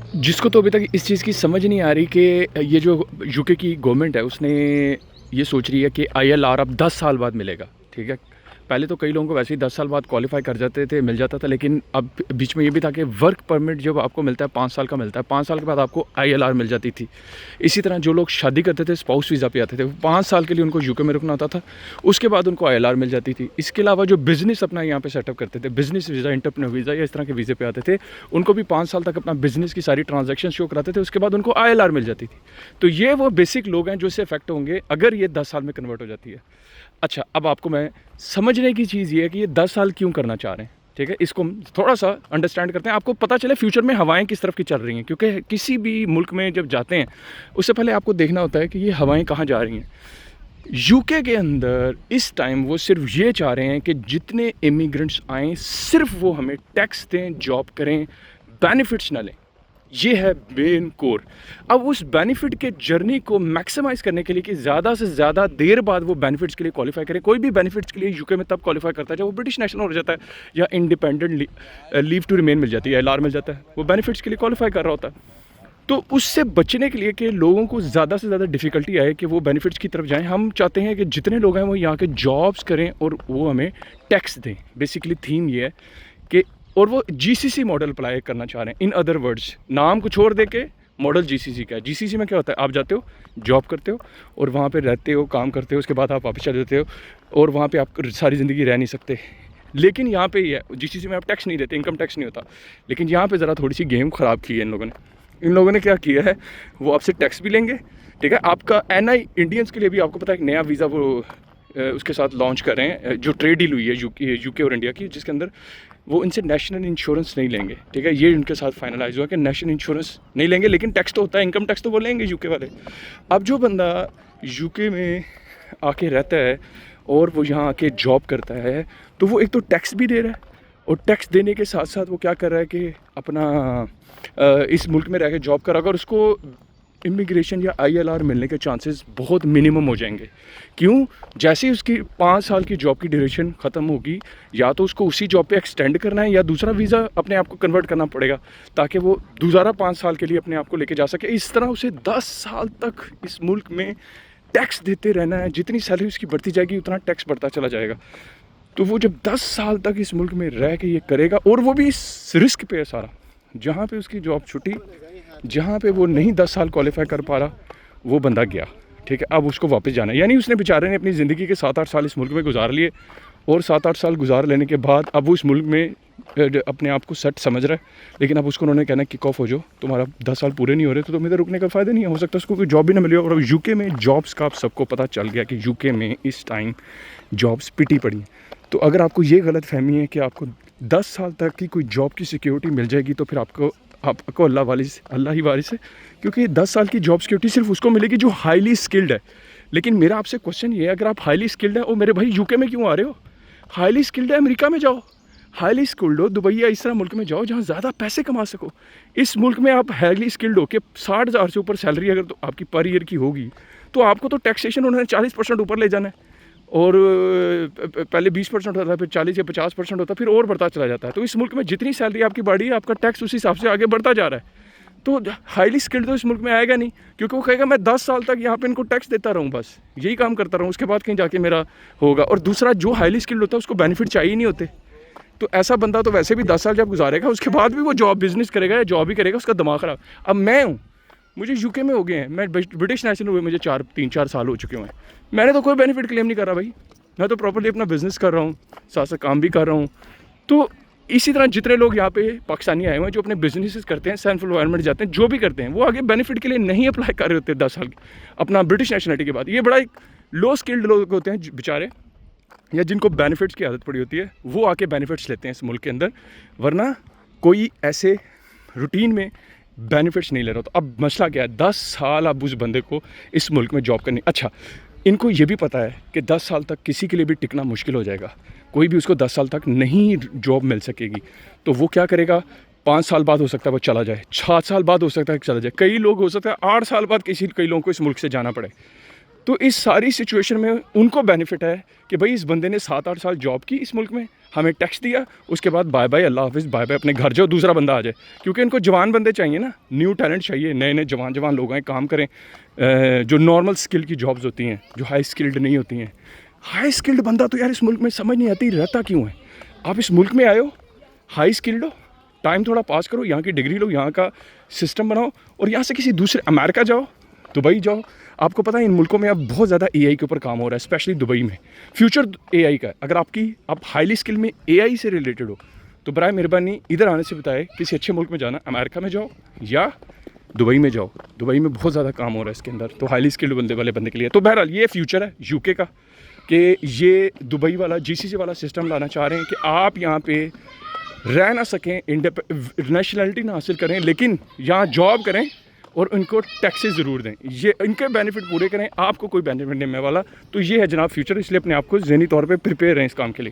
जिसको तो अभी तक इस चीज़ की समझ नहीं आ रही कि ये जो यूके की गवर्नमेंट है उसने ये सोच रही है कि आईएलआर अब 10 साल बाद मिलेगा, ठीक है। पहले तो कई लोगों को वैसे ही 10 साल बाद क्वालिफाई कर जाते थे, मिल जाता था, लेकिन अब बीच में ये भी था कि वर्क परमिट जब आपको मिलता है 5 साल का मिलता है, 5 साल के बाद आपको आईएलआर मिल जाती थी। इसी तरह जो लोग शादी करते थे स्पाउस वीज़ा पे आते थे, 5 साल के लिए उनको यूके में रुकना होता था, उसके बाद उनको आईएलआर मिल जाती थी। इसके अलावा जो बिज़नेस अपना यहाँ पे सेटअप करते थे, बिज़नेस वीज़ा, एंटरप्रेन्योर वीज़ा या इस तरह के वीज़े पे आते थे, उनको भी 5 साल तक अपना बिज़नेस की सारी ट्रांजैक्शन शो कराते थे, उसके बाद उनको आईएलआर मिल जाती थी। तो ये वो बेसिक लोग हैं जो इससे अफेक्ट होंगे अगर ये 10 साल में कन्वर्ट हो जाती है। अच्छा, अब आपको मैं समझने की चीज़ ये है कि ये 10 साल क्यों करना चाह रहे हैं, ठीक है। इसको हम थोड़ा सा अंडरस्टैंड करते हैं, आपको पता चले फ्यूचर में हवाएं किस तरफ की चल रही हैं, क्योंकि किसी भी मुल्क में जब जाते हैं उससे पहले आपको देखना होता है कि ये हवाएं कहाँ जा रही हैं। यूके के अंदर इस टाइम वो सिर्फ ये चाह रहे हैं कि जितने इमिग्रेंट्स आएँ सिर्फ वो हमें टैक्स दें, जॉब करें, बेनिफिट्स ना लें। ये है मेन कोर। अब उस बेनिफिट के जर्नी को मैक्सिमाइज़ करने के लिए कि ज़्यादा से ज़्यादा देर बाद वो बेनिफिट्स के लिए क्वालिफाई करें। कोई भी बेनिफिट्स के लिए यूके में तब क्वालिफाई करता है जब वो ब्रिटिश नेशनल हो जाता है या इंडिपेंडेंट लीव टू रिमेन मिल जाती है, एलआर मिल जाता है, वो बेनिफिट्स के लिए क्वालिफाई कर रहा होता है। तो उससे बचने के लिए कि लोगों को ज़्यादा से ज़्यादा डिफ़िकल्टी आए कि वो बेनिफिट्स की तरफ जाएँ, हम चाहते हैं कि जितने लोग हैं वो यहाँ के जॉब्स करें और वो हमें टैक्स दें। बेसिकली थीम ये है कि और वो जीसीसी मॉडल अप्लाई करना चाह रहे हैं। इन अदर वर्ड्स, नाम को छोड़ दे के मॉडल जीसीसी का है। जीसीसी में क्या होता है, आप जाते हो, जॉब करते हो और वहाँ पे रहते हो, काम करते हो, उसके बाद आप वापस चले जाते हो और वहाँ पे आप सारी ज़िंदगी रह नहीं सकते। लेकिन यहाँ पे ये है, जीसीसी में आप टैक्स नहीं देते, इनकम टैक्स नहीं होता। लेकिन यहाँ पे ज़रा थोड़ी सी गेम ख़राब की है इन लोगों ने। इन लोगों ने क्या किया है, वो आपसे टैक्स भी लेंगे, ठीक है। आपका एनआई इंडियंस के लिए भी आपको पता है एक नया वीज़ा वो उसके साथ लॉन्च कर रहे हैं, जो ट्रेड डील हुई है यूके और इंडिया की, जिसके अंदर वो इनसे नेशनल इंश्योरेंस नहीं लेंगे, ठीक है। ये इनके साथ फाइनलाइज हुआ कि नेशनल इंश्योरेंस नहीं लेंगे, लेकिन टैक्स तो होता है, इनकम टैक्स तो वो लेंगे यूके वाले। अब जो बंदा यूके में आके रहता है और वो यहाँ आके जॉब करता है, तो वो एक तो टैक्स भी दे रहा है और टैक्स देने के साथ साथ वो क्या कर रहा है कि अपना इस मुल्क में रह के जॉब करा कर उसको इमिग्रेशन या आईएलआर मिलने के चांसेस बहुत मिनिमम हो जाएंगे। क्यों? जैसे ही उसकी 5 साल की जॉब की ड्यूरेशन ख़त्म होगी, या तो उसको उसी जॉब पे एक्सटेंड करना है या दूसरा वीज़ा अपने आप को कन्वर्ट करना पड़ेगा ताकि वो दोबारा 5 साल के लिए अपने आप को लेके जा सके। इस तरह उसे 10 साल तक इस मुल्क में टैक्स देते रहना है। जितनी सैलरी उसकी बढ़ती जाएगी उतना टैक्स बढ़ता चला जाएगा। तो वो जब 10 साल तक इस मुल्क में रह के ये करेगा, और वो भी इस रिस्क पे है सारा, जहाँ पे उसकी जॉब छुट्टी, जहाँ पे वो नहीं 10 साल क्वालिफाई कर पा रहा, वो बंदा गया, ठीक है। अब उसको वापस जाना है, यानी उसने बेचारे ने अपनी ज़िंदगी के 7-8 साल इस मुल्क में गुजार लिए और 7-8 साल गुजार लेने के बाद अब वो इस मुल्क में अपने आप को सेट समझ रहा है। लेकिन अब उसको उन्होंने कहना किक ऑफ हो जाओ, तुम्हारा 10 साल पूरे नहीं हो रहे तो तुम्हें इधर रुकने का फ़ायदा नहीं है, हो सकता है उसको कोई जॉब भी ना मिले। और अब यूके में जॉब्स का आप सबको पता चल गया कि यूके में इस टाइम जॉब्स पिटी पड़ी। तो अगर आपको ये गलत फहमी है कि आपको 10 साल तक की कोई जॉब की सिक्योरिटी मिल जाएगी, तो फिर आपको अल्लाह ही वारिस है, क्योंकि 10 साल की जॉब सिक्योरिटी सिर्फ उसको मिलेगी जो हाईली स्किल्ड है। लेकिन मेरा आपसे क्वेश्चन ये है, अगर आप हाईली स्किल्ड है, ओ मेरे भाई यूके में क्यों आ रहे हो? हाईली स्किल्ड है अमेरिका में जाओ, हाईली स्किल्ड हो दुबई या इस तरह मुल्क में जाओ जहाँ ज़्यादा पैसे कमा सको। इस मुल्क में आप हाईली स्किल्ड हो के 60,000 से ऊपर सैलरी अगर तो आपकी पर ईयर की होगी, तो आपको तो टैक्सेशन उन्होंने 40% ऊपर ले जाना है। और पहले 20% होता है, फिर 40 या 50% होता है, फिर और बढ़ता चला जाता है। तो इस मुल्क में जितनी सैलरी आपकी बढ़ी है, आपका टैक्स उस हिसाब से आगे बढ़ता जा रहा है। तो हाईली स्किल्ड तो इस मुल्क में आएगा नहीं, क्योंकि वो कहेगा मैं 10 साल तक यहाँ पे इनको टैक्स देता रहूँ, बस यही काम करता रहूँ, उसके बाद कहीं जाके मेरा होगा। और दूसरा, जो हाईली स्किल्ड होता है उसको बेनिफिट चाहिए नहीं होते। तो ऐसा बंदा तो वैसे भी 10 साल जब गुजारेगा, उसके बाद भी वो जॉब बिजनेस करेगा या जॉब ही करेगा, उसका दिमाग ख़राब। अब मैं हूँ, मुझे यूके में हो गए हैं, मैं ब्रिटिश नेशनल हुए मुझे 3-4 साल हो चुके हैं, मैंने तो कोई बेनिफिट क्लेम नहीं करा भाई, मैं तो प्रॉपर्ली अपना बिज़नेस कर रहा हूँ, साथ साथ काम भी कर रहा हूँ। तो इसी तरह जितने लोग यहाँ पे पाकिस्तानी आए हुए हैं जो अपने बिजनेसेस करते हैं, सेल्फ एम्प्लॉयमेंट जाते हैं, जो भी करते हैं, वो आगे बेनिफिट के लिए नहीं अप्लाई कर रहे होते 10 साल अपना ब्रिटिश नेशनलिटी के बाद। ये बड़ा एक लो स्किल्ड लोग होते हैं बेचारे, या जिनको बेनिफिट्स की आदत पड़ी होती है, वो आके बेनिफिट्स लेते हैं इस मुल्क के अंदर, वरना कोई ऐसे रूटीन में बेनिफिट्स नहीं ले रहा। तो अब मसला क्या है, 10 साल अब उस बंदे को इस मुल्क में जॉब करनी। अच्छा, इनको ये भी पता है कि 10 साल तक किसी के लिए भी टिकना मुश्किल हो जाएगा, कोई भी उसको 10 साल तक नहीं जॉब मिल सकेगी। तो वो क्या करेगा, 5 साल बाद हो सकता है वो चला जाए, 7 साल बाद हो सकता है चला जाए, कई लोग हो सकता है 8 साल बाद कई लोगों को इस मुल्क से जाना पड़े। तो इस सारी सिचुएशन में उनको बेनिफिट है कि भाई इस बंदे ने 7-8 साल जॉब की इस मुल्क में, हमें टैक्स दिया, उसके बाद बाय बाय अल्लाह हाफिज़, बाय बाय, अपने घर जाओ, दूसरा बंदा आ जाए। क्योंकि इनको जवान बंदे चाहिए ना, न्यू टैलेंट चाहिए, नए नए जवान लोग आए, काम करें, जो नॉर्मल स्किल की जॉब्स होती हैं, जो हाई स्किल्ड नहीं होती हैं। हाई स्किल्ड बंदा तो यार इस मुल्क में समझ नहीं आती रहता क्यों है। आप इस मुल्क में आए हो, हाई स्किल्ड हो, टाइम थोड़ा पास करो, यहाँ की डिग्री लो, यहाँ का सिस्टम बनाओ, और यहाँ से किसी दूसरे अमेरिका जाओ, दुबई जाओ। आपको पता है इन मुल्कों में अब बहुत ज़्यादा एआई के ऊपर काम हो रहा है, स्पेशली दुबई में। फ्यूचर एआई का है। अगर आप हाईली स्किल में एआई से रिलेटेड हो तो बराए मेहरबानी इधर आने से बताए किसी अच्छे मुल्क में जाना, अमेरिका में जाओ या दुबई में जाओ। दुबई में बहुत ज़्यादा काम हो रहा है इसके अंदर, तो हाईली स्किल्ड बंदे के लिए। तो बहरहाल ये फ्यूचर है यूके का कि ये दुबई वाला जीसीसी वाला सिस्टम लाना चाह रहे हैं कि आप यहाँ पे रह ना सकें, नेशनलिटी ना हासिल करें, लेकिन यहाँ जॉब करें और उनको टैक्सेस ज़रूर दें। ये इनके बेनिफिट पूरे करें, आपको कोई बेनिफिट नहीं मिलने वाला। तो ये है जनाब फ्यूचर, इसलिए अपने आप को ज़हनी तौर पे प्रिपेयर रहें इस काम के लिए।